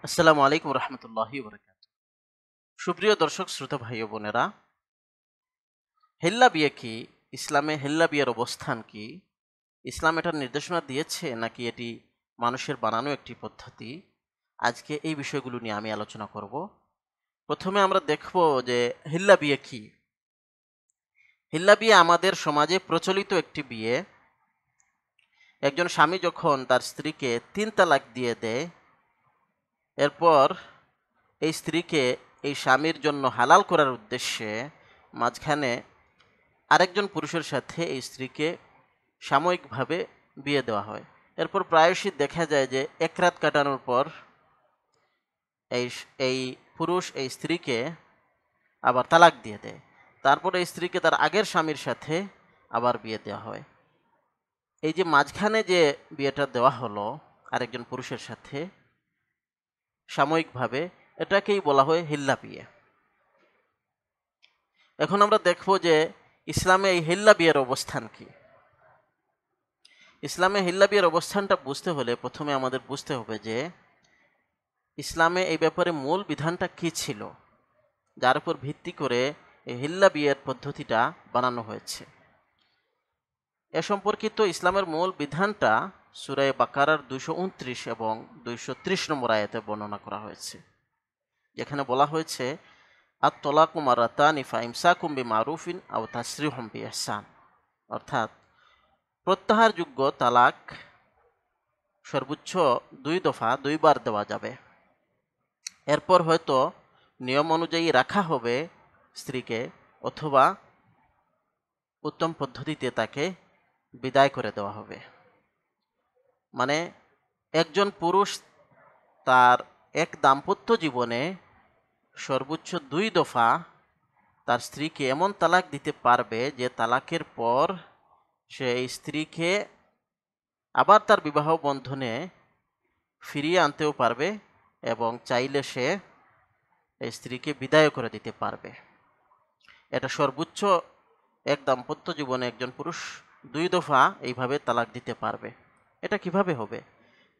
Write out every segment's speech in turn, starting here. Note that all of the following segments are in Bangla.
আসসালামু আলাইকুম রহমতুল্লাহি বরকাত। সুপ্রিয় দর্শক শ্রোতা ভাই ও বোনেরা, হেল্লা বিয়ে কি? ইসলামে হেল্লা বিয়ের অবস্থান কি? ইসলাম এটার নির্দেশনা দিয়েছে নাকি এটি মানুষের বানানো একটি পদ্ধতি? আজকে এই বিষয়গুলো নিয়ে আমি আলোচনা করব। প্রথমে আমরা দেখব যে হিল্লা বিয়ে কি। হিল্লা বিয়ে আমাদের সমাজে প্রচলিত একটি বিয়ে। একজন স্বামী যখন তার স্ত্রীকে 3 তালাক দিয়ে দেয়, এরপর এই স্ত্রীকে এই স্বামীর জন্য হালাল করার উদ্দেশ্যে মাঝখানে আরেকজন পুরুষের সাথে এই স্ত্রীকে সাময়িকভাবে বিয়ে দেওয়া হয়। এরপর প্রায়শই দেখা যায় যে এক রাত কাটানোর পর এই এই পুরুষ এই স্ত্রীকে আবার তালাক দিয়ে দেয়। তারপরে এই স্ত্রীকে তার আগের স্বামীর সাথে আবার বিয়ে দেওয়া হয়। এই যে মাঝখানে যে বিয়েটা দেওয়া হলো আরেকজন পুরুষের সাথে সাময়িকভাবে, এটাকেই বলা হয় হিল্লা বিয়ে। এখন আমরা দেখব যে ইসলামে এই হিল্লা বিয়ের অবস্থান কি। ইসলামে হিল্লা বিয়ের অবস্থানটা বুঝতে হলে প্রথমে আমাদের বুঝতে হবে যে ইসলামে এই ব্যাপারে মূল বিধানটা কি ছিল, যার উপর ভিত্তি করে এই হিল্লা বিয়ের পদ্ধতিটা বানানো হয়েছে। এ সম্পর্কিত ইসলামের মূল বিধানটা সূরা বাকারার 229 এবং 230 নম্বর আয়াতে বর্ণনা করা হয়েছে, যেখানে বলা হয়েছে আত-তলাকু মারাতানি ফাইমসাকুম বিমারুফিন আও তাসরিহুম বিইহসান। অর্থাৎ প্রত্যাহারযোগ্য তালাক সর্বোচ্চ 2 দফা 2বার দেওয়া যাবে। এরপর হয়তো নিয়ম অনুযায়ী রাখা হবে স্ত্রীকে, অথবা উত্তম পদ্ধতিতে তাকে বিদায় করে দেওয়া হবে। মানে একজন পুরুষ তার এক দাম্পত্য জীবনে সর্বোচ্চ 2 দফা তার স্ত্রীকে এমন তালাক দিতে পারবে যে তালাকের পর সে এই স্ত্রীকে আবার তার বিবাহ বন্ধনে ফিরিয়ে আনতেও পারবে এবং চাইলে সে এই স্ত্রীকে বিদায় করে দিতে পারবে। এটা সর্বোচ্চ এক দাম্পত্য জীবনে একজন পুরুষ 2 দফা এইভাবে তালাক দিতে পারবে। এটা কিভাবে হবে?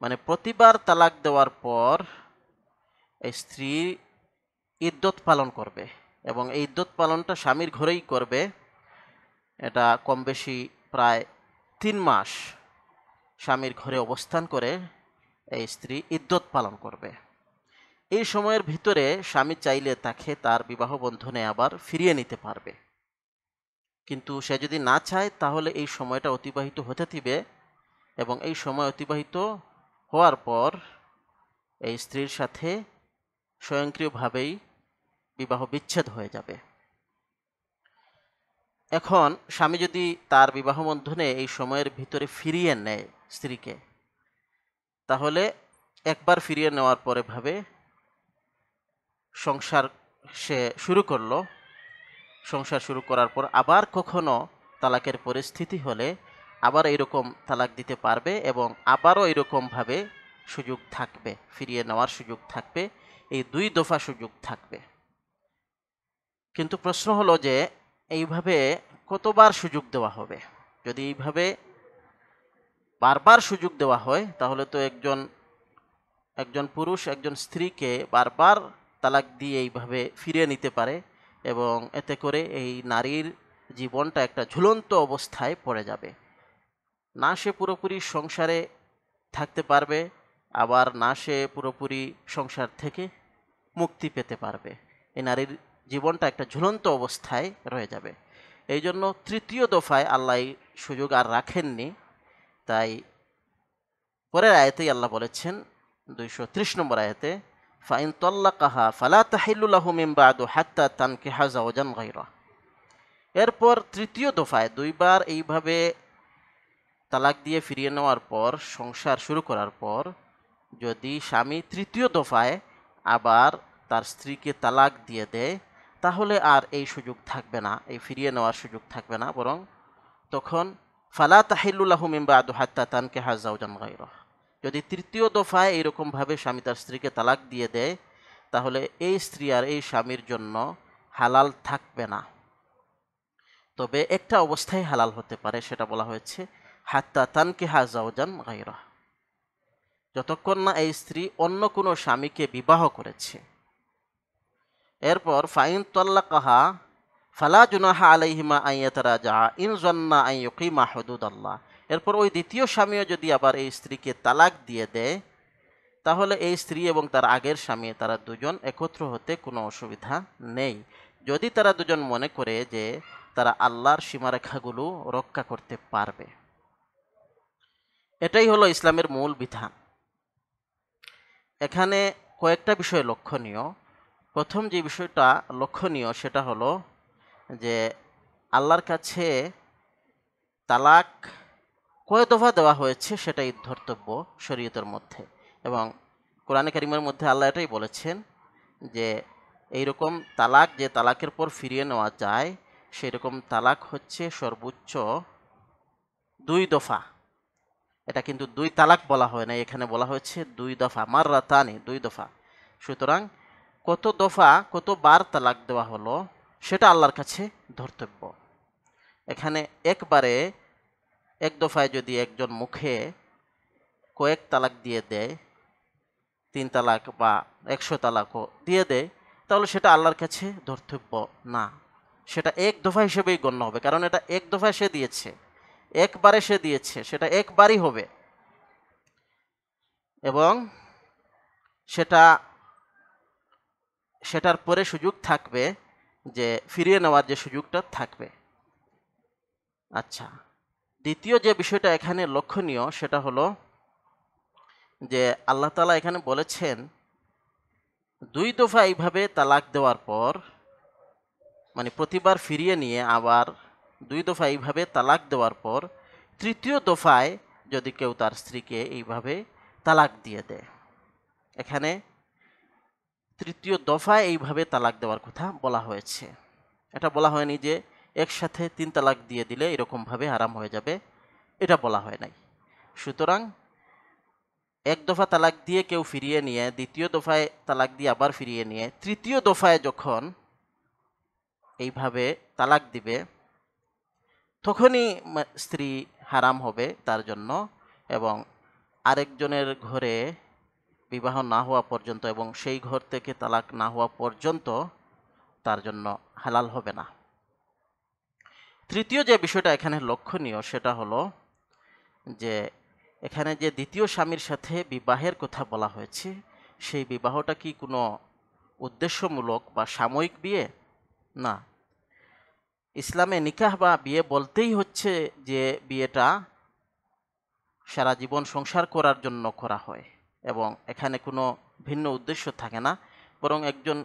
মানে প্রতিবার তালাক দেওয়ার পর এই স্ত্রী ইদ্যত পালন করবে এবং এই ইদ্যত পালনটা স্বামীর ঘরেই করবে। এটা কম বেশি প্রায় 3 মাস স্বামীর ঘরে অবস্থান করে এই স্ত্রী ইদ্যত পালন করবে। এই সময়ের ভিতরে স্বামী চাইলে তাকে তার বিবাহ বন্ধনে আবার ফিরিয়ে নিতে পারবে, কিন্তু সে যদি না চায় তাহলে এই সময়টা অতিবাহিত হতে দিবে এবং এই সময় অতিবাহিত হওয়ার পর এই স্ত্রীর সাথে স্বয়ংক্রিয়ভাবেই বিবাহ বিচ্ছেদ হয়ে যাবে। এখন স্বামী যদি তার বিবাহ বন্ধনে এই সময়ের ভিতরে ফিরিয়ে নেয় স্ত্রীকে, তাহলে একবার ফিরিয়ে নেওয়ার পরে ভাবে সংসার সে শুরু করলো। সংসার শুরু করার পর আবার কখনো তালাকের পরিস্থিতি হলে আবার এইরকম তালাক দিতে পারবে এবং আবারও এরকমভাবে সুযোগ থাকবে, ফিরিয়ে নেওয়ার সুযোগ থাকবে, এই 2 দফা সুযোগ থাকবে। কিন্তু প্রশ্ন হলো যে এইভাবে কতবার সুযোগ দেওয়া হবে? যদি এইভাবে বারবার সুযোগ দেওয়া হয় তাহলে তো একজন পুরুষ একজন স্ত্রীকে বারবার তালাক দিয়ে এইভাবে ফিরিয়ে নিতে পারে এবং এতে করে এই নারীর জীবনটা একটা ঝুলন্ত অবস্থায় পড়ে যাবে। না সে পুরোপুরি সংসারে থাকতে পারবে, আবার না সে পুরোপুরি সংসার থেকে মুক্তি পেতে পারবে। এই নারীর জীবনটা একটা ঝুলন্ত অবস্থায় রয়ে যাবে। এই জন্য 3য় দফায় আল্লাহ সুযোগ আর রাখেননি। তাই পরের আয়াতেই আল্লাহ বলেছেন 230 নম্বর আয়াতে, ফাইন তল্লাকাহা ফালা তাহিল্লু লাহু মিন বাদু হাত্তা তানকিহা যাওজান গায়রা। এরপর 3য় দফায় 2বার এইভাবে তালাক দিয়ে ফিরিয়ে নেওয়ার পর সংসার শুরু করার পর যদি স্বামী 3য় দফায় আবার তার স্ত্রীকে তালাক দিয়ে দেয়, তাহলে আর এই সুযোগ থাকবে না, এই ফিরিয়ে নেওয়ার সুযোগ থাকবে না, বরং তখন ফালা তাহিল্লু লাহু মিন বাদু হাত্তা তানকিহা যাওজান গায়রা। যদি 3য় দফায় এইরকমভাবে স্বামী তার স্ত্রীকে তালাক দিয়ে দেয়, তাহলে এই স্ত্রী আর এই স্বামীর জন্য হালাল থাকবে না। তবে একটা অবস্থায় হালাল হতে পারে, সেটা বলা হয়েছে হাত্তা তানকিহা যাওজান গায়রা। যতক্ষণ না এই স্ত্রী অন্য কোনো স্বামীকে বিবাহ করেছে। এরপর ফাইন তাল্লাকাহা ফালা জুনাহা আলাইহিমা আন ইয়াতারাজা ইন যান্না আন ইউকিমা হুদুদাল্লাহ। এরপর ওই দ্বিতীয় স্বামীও যদি আবার এই স্ত্রীকে তালাক দিয়ে দেয়, তাহলে এই স্ত্রী এবং তার আগের স্বামী তারা দুজন একত্র হতে কোনো অসুবিধা নেই, যদি তারা দুজন মনে করে যে তারা আল্লাহর সীমারেখাগুলো রক্ষা করতে পারবে। এটাই হলো ইসলামের মূল বিধান। এখানে কয়েকটা বিষয় লক্ষণীয়। প্রথম যে বিষয়টা লক্ষণীয় সেটা হলো যে আল্লাহর কাছে তালাক কয় দফা দেওয়া হয়েছে সেটাই ধর্তব্য শরীয়তের মধ্যে, এবং কোরআনে কারিমের মধ্যে আল্লাহ এটাই বলেছেন যে এইরকম তালাক, যে তালাকের পর ফিরিয়ে নেওয়া যায়, সেই রকম তালাক হচ্ছে সর্বোচ্চ 2 দফা। এটা কিন্তু 2 তালাক বলা হয় না, এখানে বলা হয়েছে 2 দফা, মাররাতানি, 2 দফা। সুতরাং কত দফা, কতবার তালাক দেওয়া হলো সেটা আল্লাহর কাছে ধর্তব্য। এখানে একবারে এক দফায় যদি একজন মুখে কয়েক তালাক দিয়ে দেয়, 3 তালাক বা 100 তালাকও দিয়ে দেয়, তাহলে সেটা আল্লাহর কাছে ধর্তব্য না, সেটা এক দফা হিসেবেই গণ্য হবে। কারণ এটা এক দফায় সে দিয়েছে, একবারে সে দিয়েছে, সেটা একবারই হবে, এবং সেটার পরে সুযোগ থাকবে যে ফিরিয়ে নেওয়ার যে সুযোগটা থাকবে। আচ্ছা, দ্বিতীয় যে বিষয়টা এখানে লক্ষণীয় সেটা হলো যে আল্লাহ তাআলা এখানে বলেছেন 2 দফা এইভাবে তালাক দেওয়ার পর, মানে প্রতিবার ফিরিয়ে নিয়ে আবার 2 দফা এইভাবে তালাক দেওয়ার পর তৃতীয় দফায় যদি কেউ তার স্ত্রীকে এইভাবে তালাক দিয়ে দেয়, এখানে তৃতীয় দফায় এইভাবে তালাক দেওয়ার কথা বলা হয়েছে। এটা বলা হয়নি যে একসাথে 3 তালাক দিয়ে দিলে এরকমভাবে হারাম হয়ে যাবে, এটা বলা হয় নাই। সুতরাং এক দফা তালাক দিয়ে কেউ ফিরিয়ে নিয়ে দ্বিতীয় দফায় তালাক দিয়ে আবার ফিরিয়ে নিয়ে তৃতীয় দফায় যখন এইভাবে তালাক দিবে, তখনই স্ত্রী হারাম হবে তার জন্য, এবং আরেকজনের ঘরে বিবাহ না হওয়া পর্যন্ত এবং সেই ঘর থেকে তালাক না হওয়া পর্যন্ত তার জন্য হালাল হবে না। তৃতীয় যে বিষয়টা এখানে লক্ষণীয় সেটা হলো যে এখানে যে দ্বিতীয় স্বামীর সাথে বিবাহের কথা বলা হয়েছে, সেই বিবাহটা কি কোনো উদ্দেশ্যমূলক বা সাময়িক বিয়ে? না। ইসলামে নিকাহ বা বিয়ে বলতেই হচ্ছে যে বিয়েটা সারা জীবন সংসার করার জন্য করা হয়, এবং এখানে কোনো ভিন্ন উদ্দেশ্য থাকে না, বরং একজন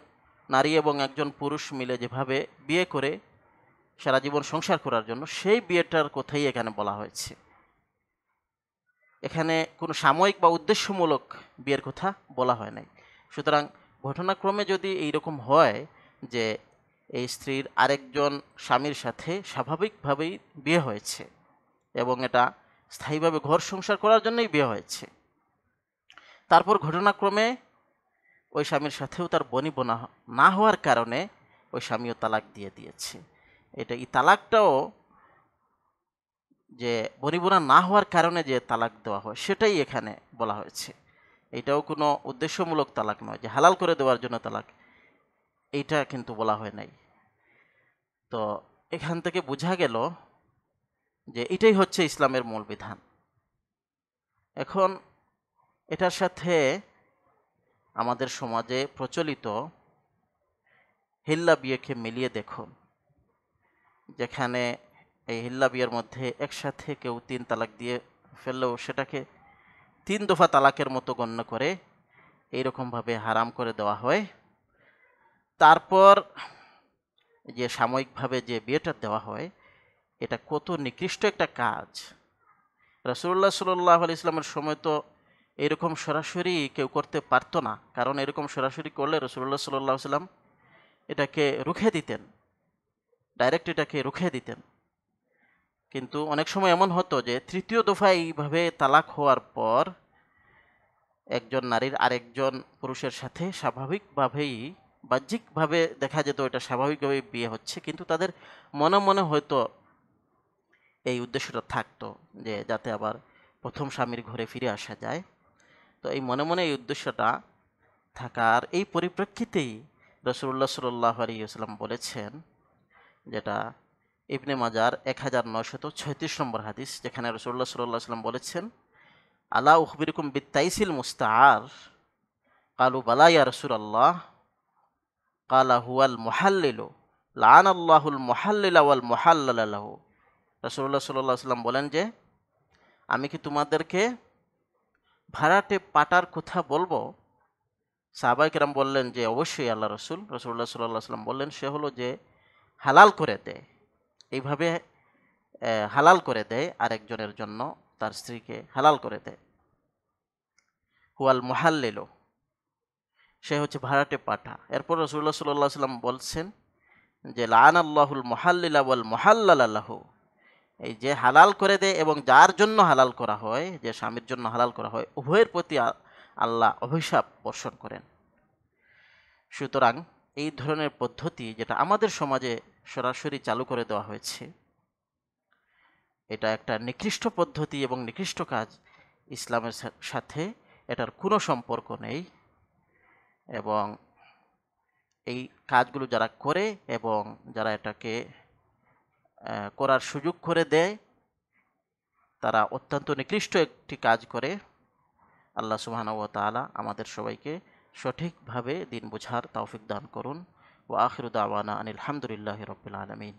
নারী এবং একজন পুরুষ মিলে যেভাবে বিয়ে করে সারা জীবন সংসার করার জন্য, সেই বিয়েটার কথাই এখানে বলা হয়েছে। এখানে কোনো সাময়িক বা উদ্দেশ্যমূলক বিয়ের কথা বলা হয় নাই। সুতরাং ঘটনাক্রমে যদি এইরকম হয় যে এই স্ত্রীর আরেকজন স্বামীর সাথে স্বাভাবিকভাবেই বিয়ে হয়েছে এবং এটা স্থায়ীভাবে ঘর সংসার করার জন্যই বিয়ে হয়েছে, তারপর ঘটনাক্রমে ওই স্বামীর সাথেও তার বনিবনা না হওয়ার কারণে ওই স্বামীও তালাক দিয়ে দিয়েছে, এই তালাকটাও যে বনিবনা না হওয়ার কারণে যে তালাক দেওয়া হয় সেটাই এখানে বলা হয়েছে। এটাও কোনো উদ্দেশ্যমূলক তালাক নয় যে হালাল করে দেওয়ার জন্য তালাক, এইটা কিন্তু বলা হয় নাই। তো এখান থেকে বোঝা গেল যে এটাই হচ্ছে ইসলামের মূল বিধান। এখন এটার সাথে আমাদের সমাজে প্রচলিত হিল্লা বিয়েকে মিলিয়ে দেখুন, যেখানে এই হিল্লা বিয়ের মধ্যে একসাথে কেউ 3 তালাক দিয়ে ফেললেও সেটাকে 3 দফা তালাকের মতো গণ্য করে এইরকমভাবে হারাম করে দেওয়া হয়। তারপর যে সাময়িকভাবে যে বিয়েটা দেওয়া হয়, এটা কত নিকৃষ্ট একটা কাজ। রাসূলুল্লাহ সাল্লাল্লাহু আলাইহি ওয়াসাল্লামের সময় তো এরকম সরাসরি কেউ করতে পারতো না, কারণ এরকম সরাসরি করলে রাসূলুল্লাহ সাল্লাল্লাহু আলাইহি ওয়াসাল্লাম এটাকে রুখে দিতেন, ডাইরেক্ট এটাকে রুখে দিতেন। কিন্তু অনেক সময় এমন হতো যে তৃতীয় দফায় এইভাবে তালাক হওয়ার পর একজন নারীর আরেকজন পুরুষের সাথে স্বাভাবিকভাবেই, বাহ্যিকভাবে দেখা যেত এটা স্বাভাবিকভাবেই বিয়ে হচ্ছে, কিন্তু তাদের মনে মনে হয়তো এই উদ্দেশ্যটা থাকতো যে যাতে আবার প্রথম স্বামীর ঘরে ফিরে আসা যায়। তো এই মনে মনে এই উদ্দেশ্যটা থাকার এই পরিপ্রেক্ষিতেই রাসূলুল্লাহ সাল্লাল্লাহু আলাইহি ওয়াসাল্লাম বলেছেন, যেটা ইবনে মাজার 1936 নম্বর হাদিস, যেখানে রাসূলুল্লাহ সাল্লাল্লাহু আলাইহি ওয়াসাল্লাম বলেছেন, আলা উখবিরুকুম বিত্তাইসিল মুস্তাআর, ক্বালু বালা ইয়া রাসূলাল্লাহ, ক্বালা হুয়াল মুহাল্লিলু, লাআনাল্লাহুল মুহাল্লিলা ওয়াল মুহাল্লালা লাহু। রাসূলুল্লাহ সাল্লাল্লাহু আলাইহি ওয়াসাল্লাম বলেন যে, আমি কি তোমাদেরকে ভাড়াটে পাটার কথা বলবো? সাহাবায়ে কেরাম বললেন যে অবশ্যই আল্লাহ রসুল। রাসূলুল্লাহ সাল্লাল্লাহু আলাইহি ওয়াসাল্লাম বললেন, সে হলো যে হালাল করে দেয়, এইভাবে হালাল করে দেয় আরেকজনের জন্য, তার স্ত্রীকে হালাল করে দেয়। হুয়াল মুহাল্লিলু, সে হচ্ছে ভাড়াটে পাঠা। এরপর রাসূলুল্লাহ সাল্লাল্লাহু আলাইহি ওয়াসাল্লাম বলছেন যে লাআনাল্লাহুল মুহাল্লিলা ওয়াল মুহাল্লালা লাহু, এই যে হালাল করে দেয় এবং যার জন্য হালাল করা হয়, যে স্বামীর জন্য হালাল করা হয়, উভয়ের প্রতি আল্লাহ অভিশাপ বর্ষণ করেন। সুতরাং এই ধরনের পদ্ধতি যেটা আমাদের সমাজে সরাসরি চালু করে দেওয়া হয়েছে, এটা একটা নিকৃষ্ট পদ্ধতি এবং নিকৃষ্ট কাজ। ইসলামের সাথে এটার কোনো সম্পর্ক নেই, এবং এই কাজগুলো যারা করে এবং যারা এটাকে করার সুযোগ করে দেয়, তারা অত্যন্ত নিকৃষ্ট একটি কাজ করে। আল্লাহ সুবহানাহু ওয়া তাআলা আমাদের সবাইকে সঠিকভাবে দিন বোঝার তৌফিক দান করুন। ওয়া আখিরু দাওয়ানা আনিল হামদুলিল্লাহি রাব্বিল আলামিন।